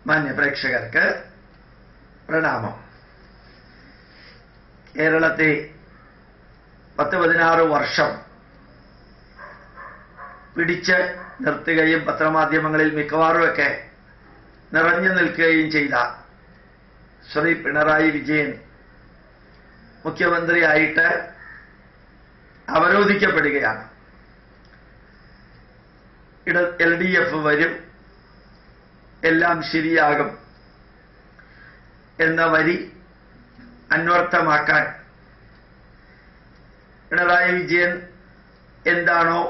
മാന്യ പ്രേക്ഷകർക്ക് പ്രണാമം. കേരളത്തെ 10-16 വർഷം പിടിച്ച് നിർത്തുകയും പത്രമാധ്യമങ്ങളിൽ മിക്കവാറുമൊക്കെ നിറഞ്ഞു നിൽക്കുകയും ചെയ്ത ശ്രീ പിണറായി വിജയൻ മുഖ്യമന്ത്രിയായിട്ട് അവരോധിക്കപ്പെടുകയാണ്. LDF വരും, എല്ലാം ശരിയാകും എന്ന വരി അന്വർത്ഥമാക്കാൻ പിണറായി വിജയൻ എന്താണോ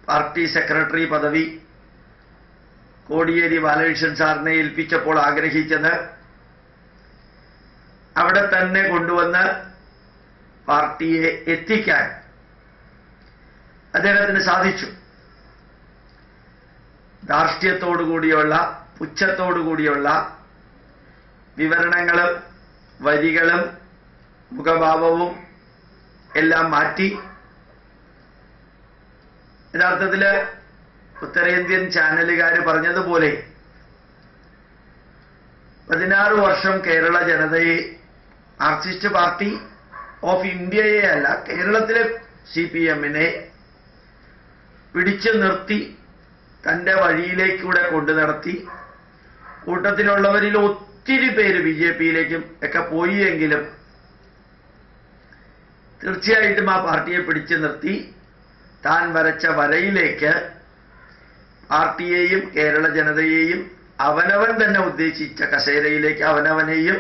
പാർട്ടി സെക്രട്ടറി പദവി കോടിയേരി ബാലകൃഷ്ണൻ സാറിനെ ഏൽപ്പിച്ചപ്പോൾ ആഗ്രഹിച്ചത് അവിടെ തന്നെ കൊണ്ടുവന്ന് പാർട്ടിയെ എത്തിക്കാൻ അദ്ദേഹത്തിന് സാധിച്ചു. ധാർഷ്ട്യത്തോടുകൂടിയുള്ള പുച്ഛത്തോടുകൂടിയുള്ള വിവരണങ്ങളും വരികളും മുഖഭാവവും എല്ലാം മാറ്റി യഥാർത്ഥത്തില് ഉത്തരേന്ത്യൻ ചാനലുകാർ പറഞ്ഞതുപോലെ 16 വർഷം കേരള ജനതയെ, മാർക്സിസ്റ്റ് പാർട്ടി ഓഫ് ഇന്ത്യയെ അല്ല, കേരളത്തിലെ CPM-നെ പിടിച്ചു നിർത്തി തന്റെ വഴിയിലേക്കൂടെ കൊണ്ടു നടത്തി. കൂട്ടത്തിലുള്ളവരിൽ ഒത്തിരി പേര് BJP-യിലേക്കും ഒക്കെ പോയി എങ്കിലും തീർച്ചയായിട്ടും ആ പാർട്ടിയെ പിടിച്ചു നിർത്തി താൻ വരച്ച വരയിലേക്ക് പാർട്ടിയെയും കേരള ജനതയെയും അവനവൻ തന്നെ ഉദ്ദേശിച്ച കസേരയിലേക്ക് അവനവനെയും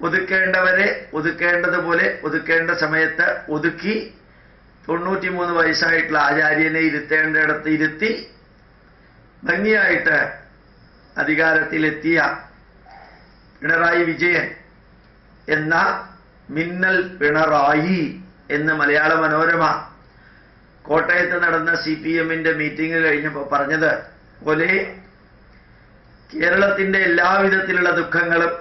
ഒതുക്കേണ്ടവരെ ഒതുക്കേണ്ടതുപോലെ ഒതുക്കേണ്ട സമയത്ത് ഒതുക്കി 93 വയസ്സായിട്ടുള്ള ആചാര്യനെ ഇരുത്തേണ്ടിടത്ത് ഇരുത്തി ഭംഗിയായിട്ട് അധികാരത്തിലെത്തിയ പിണറായി വിജയൻ എന്ന മിന്നൽ പിണറായി എന്ന് മലയാള മനോരമ കോട്ടയത്ത് നടന്ന CPM-ന്റെ മീറ്റിംഗ് കഴിഞ്ഞപ്പോൾ പറഞ്ഞത് പോലെ കേരളത്തിന്റെ എല്ലാവിധത്തിലുള്ള ദുഃഖങ്ങളും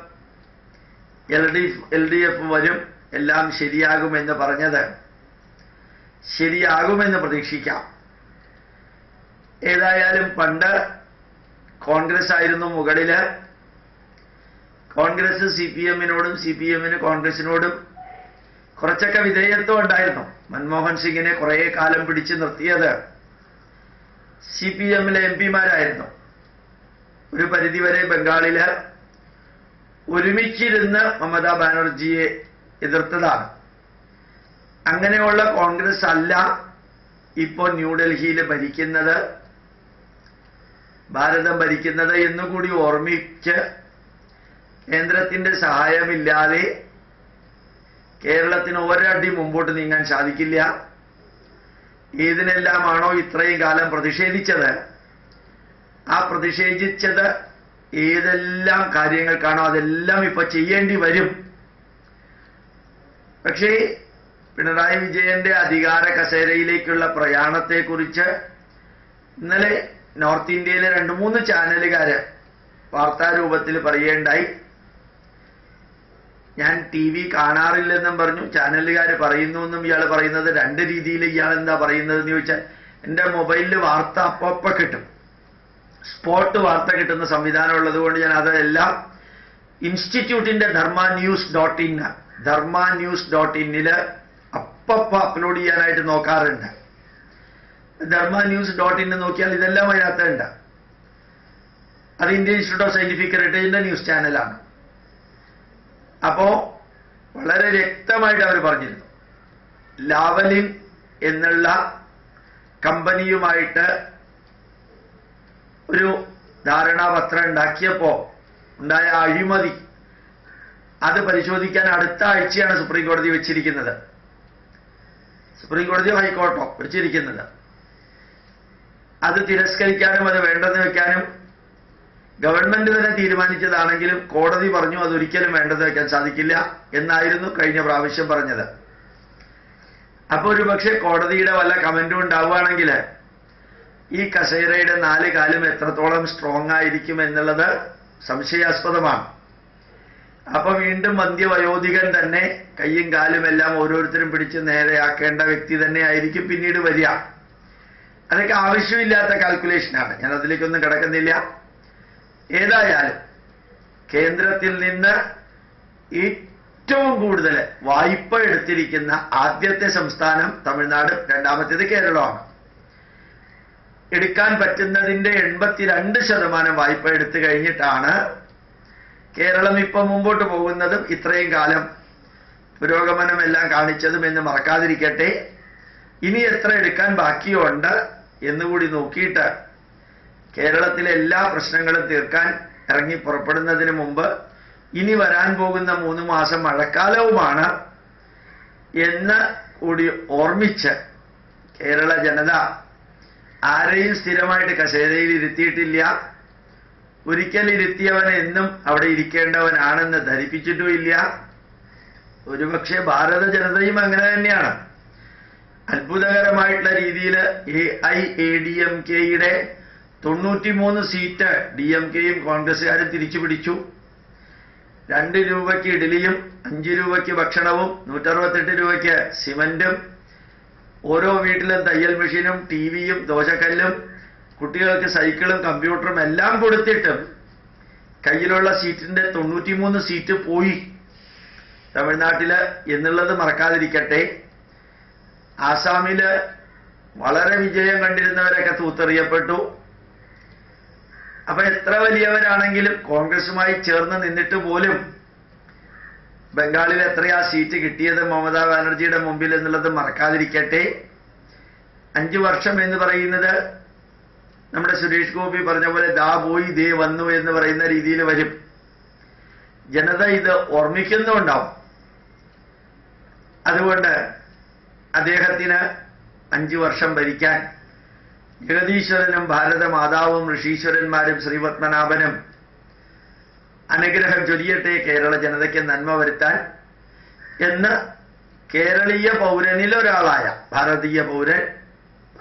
LDF വരും, എല്ലാം ശരിയാകുമെന്ന് പറഞ്ഞത് ശരിയാകുമെന്ന് പ്രതീക്ഷിക്കാം. ഏതായാലും പണ്ട് കോൺഗ്രസ് ആയിരുന്നു മുകളില്. കോൺഗ്രസ് CPM-നോടും CPM-ന് കോൺഗ്രസിനോടും കുറച്ചൊക്കെ വിധേയത്വം ഉണ്ടായിരുന്നു. മൻമോഹൻ സിംഗിനെ കുറെ കാലം പിടിച്ചു നിർത്തിയത് CPM-ലെ MP-മാരായിരുന്നു. ഒരു പരിധിവരെ ബംഗാളില് ഒരുമിച്ചിരുന്ന് മമതാ ബാനർജിയെ എതിർത്തതാണ്. അങ്ങനെയുള്ള കോൺഗ്രസ് അല്ല ഇപ്പോൾ ന്യൂഡൽഹിയിൽ ഭരിക്കുന്നത്, ഭാരതം ഭരിക്കുന്നത് എന്നുകൂടി ഓർമ്മിച്ച് കേന്ദ്രത്തിന്റെ സഹായമില്ലാതെ കേരളത്തിന് ഒരടി മുമ്പോട്ട് നീങ്ങാൻ സാധിക്കില്ല. ഏതിനെല്ലാമാണോ ഇത്രയും കാലം പ്രതിഷേധിച്ചത്, ആ പ്രതിഷേധിച്ചത് ഏതെല്ലാം കാര്യങ്ങൾക്കാണോ അതെല്ലാം ഇപ്പൊ ചെയ്യേണ്ടി വരും. പക്ഷേ പിണറായി വിജയന്റെ അധികാര കസേരയിലേക്കുള്ള പ്രയാണത്തെക്കുറിച്ച് ഇന്നലെ നോർത്ത് ഇന്ത്യയിലെ 2-3 ചാനലുകാര് വാർത്താരൂപത്തിൽ പറയുകയുണ്ടായി. ഞാൻ TV കാണാറില്ലെന്നും പറഞ്ഞു. ചാനലുകാർ പറയുന്നു എന്നും ഇയാൾ പറയുന്നത് രണ്ട് രീതിയിൽ. ഇയാൾ എന്താ പറയുന്നതെന്ന് ചോദിച്ചാൽ, എൻ്റെ മൊബൈലിൽ വാർത്ത അപ്പം കിട്ടും, സ്പോട്ട് വാർത്ത കിട്ടുന്ന സംവിധാനം ഉള്ളത് കൊണ്ട് ഞാൻ അതെല്ലാം ഇൻസ്റ്റിറ്റ്യൂട്ടിന്റെ ധർമ്മ-news.in അപ്പം അപ്ലോഡ് ചെയ്യാനായിട്ട് നോക്കാറുണ്ട്. ധർമ്മ-news.in നോക്കിയാൽ ഇതെല്ലാം അതിനകത്തുണ്ട്. അത് ഇന്ത്യൻ ഇൻസ്റ്റിറ്റ്യൂട്ട് ഓഫ് സയന്റിഫിക് ഹെറിറ്റേജിന്റെ ന്യൂസ് ചാനലാണ്. അപ്പോ വളരെ വ്യക്തമായിട്ട് അവർ പറഞ്ഞിരുന്നു, ലാവലിൻ എന്നുള്ള കമ്പനിയുമായിട്ട് ഒരു ധാരണാപത്രം ഉണ്ടാക്കിയപ്പോ ഉണ്ടായ അഴിമതി അത് പരിശോധിക്കാൻ അടുത്ത ആഴ്ചയാണ് സുപ്രീം കോടതി വെച്ചിരിക്കുന്നത്. സുപ്രീം കോടതിയോ ഹൈക്കോർട്ടോ വെച്ചിരിക്കുന്നത്. അത് തിരസ്കരിക്കാനും അത് വേണ്ടെന്ന് വെക്കാനും ഗവൺമെന്റ് തന്നെ തീരുമാനിച്ചതാണെങ്കിലും കോടതി പറഞ്ഞു അതൊരിക്കലും വേണ്ടെന്ന് വെക്കാൻ സാധിക്കില്ല എന്നായിരുന്നു കഴിഞ്ഞ പ്രാവശ്യം പറഞ്ഞത്. അപ്പൊ ഒരു പക്ഷെ കോടതിയുടെ വല്ല കമന്റും ഉണ്ടാവുകയാണെങ്കിൽ ഈ കസേരയുടെ 4 കാലും എത്രത്തോളം സ്ട്രോങ് ആയിരിക്കും എന്നുള്ളത് സംശയാസ്പദമാണ്. അപ്പൊ വീണ്ടും മധ്യവയോധികൻ തന്നെ കയ്യും കാലും എല്ലാം ഓരോരുത്തരും പിടിച്ച് നേരെയാക്കേണ്ട വ്യക്തി തന്നെ ആയിരിക്കും പിന്നീട് വരിക. അതൊക്കെ ആവശ്യമില്ലാത്ത കാൽക്കുലേഷനാണ്, ഞാൻ അതിലേക്കൊന്നും കിടക്കുന്നില്ല. ഏതായാലും കേന്ദ്രത്തിൽ നിന്ന് ഏറ്റവും കൂടുതൽ വായ്പ എടുത്തിരിക്കുന്ന ആദ്യത്തെ സംസ്ഥാനം തമിഴ്നാട്, രണ്ടാമത്തേത് കേരളമാണ്. എടുക്കാൻ പറ്റുന്നതിൻ്റെ 82% വായ്പ എടുത്തു കഴിഞ്ഞിട്ടാണ് കേരളം ഇപ്പം മുമ്പോട്ട് പോകുന്നതും ഇത്രയും കാലം പുരോഗമനമെല്ലാം കാണിച്ചതും എന്ന് മറക്കാതിരിക്കട്ടെ. ഇനി എത്ര എടുക്കാൻ ബാക്കിയുണ്ട് എന്നുകൂടി നോക്കിയിട്ട് കേരളത്തിലെ എല്ലാ പ്രശ്നങ്ങളും തീർക്കാൻ ഇറങ്ങി പുറപ്പെടുന്നതിന് മുമ്പ് ഇനി വരാൻ പോകുന്ന 3 മാസം മഴക്കാലവുമാണ് എന്ന് കൂടി ഓർമ്മിച്ച് കേരള ജനത ആരെയും സ്ഥിരമായിട്ട് കസേരയിൽ ഇരുത്തിയിട്ടില്ല. ഒരിക്കൽ ഇരുത്തിയവൻ എന്നും അവിടെ ഇരിക്കേണ്ടവനാണെന്ന് ധരിപ്പിച്ചിട്ടുമില്ല. ഒരുപക്ഷെ ഭാരത ജനതയും അങ്ങനെ തന്നെയാണ്. അത്ഭുതകരമായിട്ടുള്ള രീതിയിൽ AIADMKയുടെ 93 സീറ്റ് DMKയും കോൺഗ്രസ്സുകാരും തിരിച്ചു പിടിച്ചു. 2 രൂപയ്ക്ക് ഇഡ്ഡലിയും 5 രൂപയ്ക്ക് ഭക്ഷണവും 168 രൂപയ്ക്ക് സിമന്റും, ഓരോ വീട്ടിലും തയ്യൽ മെഷീനും ടിവിയും ദോശക്കല്ലും കുട്ടികൾക്ക് സൈക്കിളും കമ്പ്യൂട്ടറും എല്ലാം കൊടുത്തിട്ടും കയ്യിലുള്ള സീറ്റിന്റെ 93 സീറ്റ് പോയി തമിഴ്നാട്ടില് എന്നുള്ളത് മറക്കാതിരിക്കട്ടെ. ആസാമില് വളരെ വിജയം കണ്ടിരുന്നവരൊക്കെ തൂത്തെറിയപ്പെട്ടു. അപ്പൊ എത്ര വലിയവരാണെങ്കിലും കോൺഗ്രസുമായി ചേർന്ന് നിന്നിട്ട് പോലും ബംഗാളിൽ എത്രയാ സീറ്റ് കിട്ടിയത് മമതാ ബാനർജിയുടെ മുമ്പിൽ എന്നുള്ളത് മറക്കാതിരിക്കട്ടെ. 5 വർഷം എന്ന് പറയുന്നത് നമ്മുടെ സുരേഷ് ഗോപി പറഞ്ഞ പോലെ ദാ പോയി ദേ വന്നു എന്ന് പറയുന്ന രീതിയിൽ വരും. ജനത ഇത് ഓർമ്മിക്കുന്നുണ്ടാവും. അതുകൊണ്ട് അദ്ദേഹത്തിന് 5 വർഷം ഭരിക്കാൻ ജഗദീശ്വരനും ഭാരതമാതാവും ഋഷീശ്വരന്മാരും ശ്രീപത്മനാഭനും അനുഗ്രഹം ചൊരിയട്ടെ കേരള ജനതയ്ക്ക് നന്മ വരുത്താൻ എന്ന് കേരളീയ പൗരനിൽ ഒരാളായ ഭാരതീയ പൗരൻ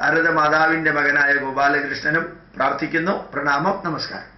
ഭാരതമാതാവിന്റെ മകനായ ഗോപാലകൃഷ്ണനും പ്രാർത്ഥിക്കുന്നു. പ്രണാമം, നമസ്കാരം.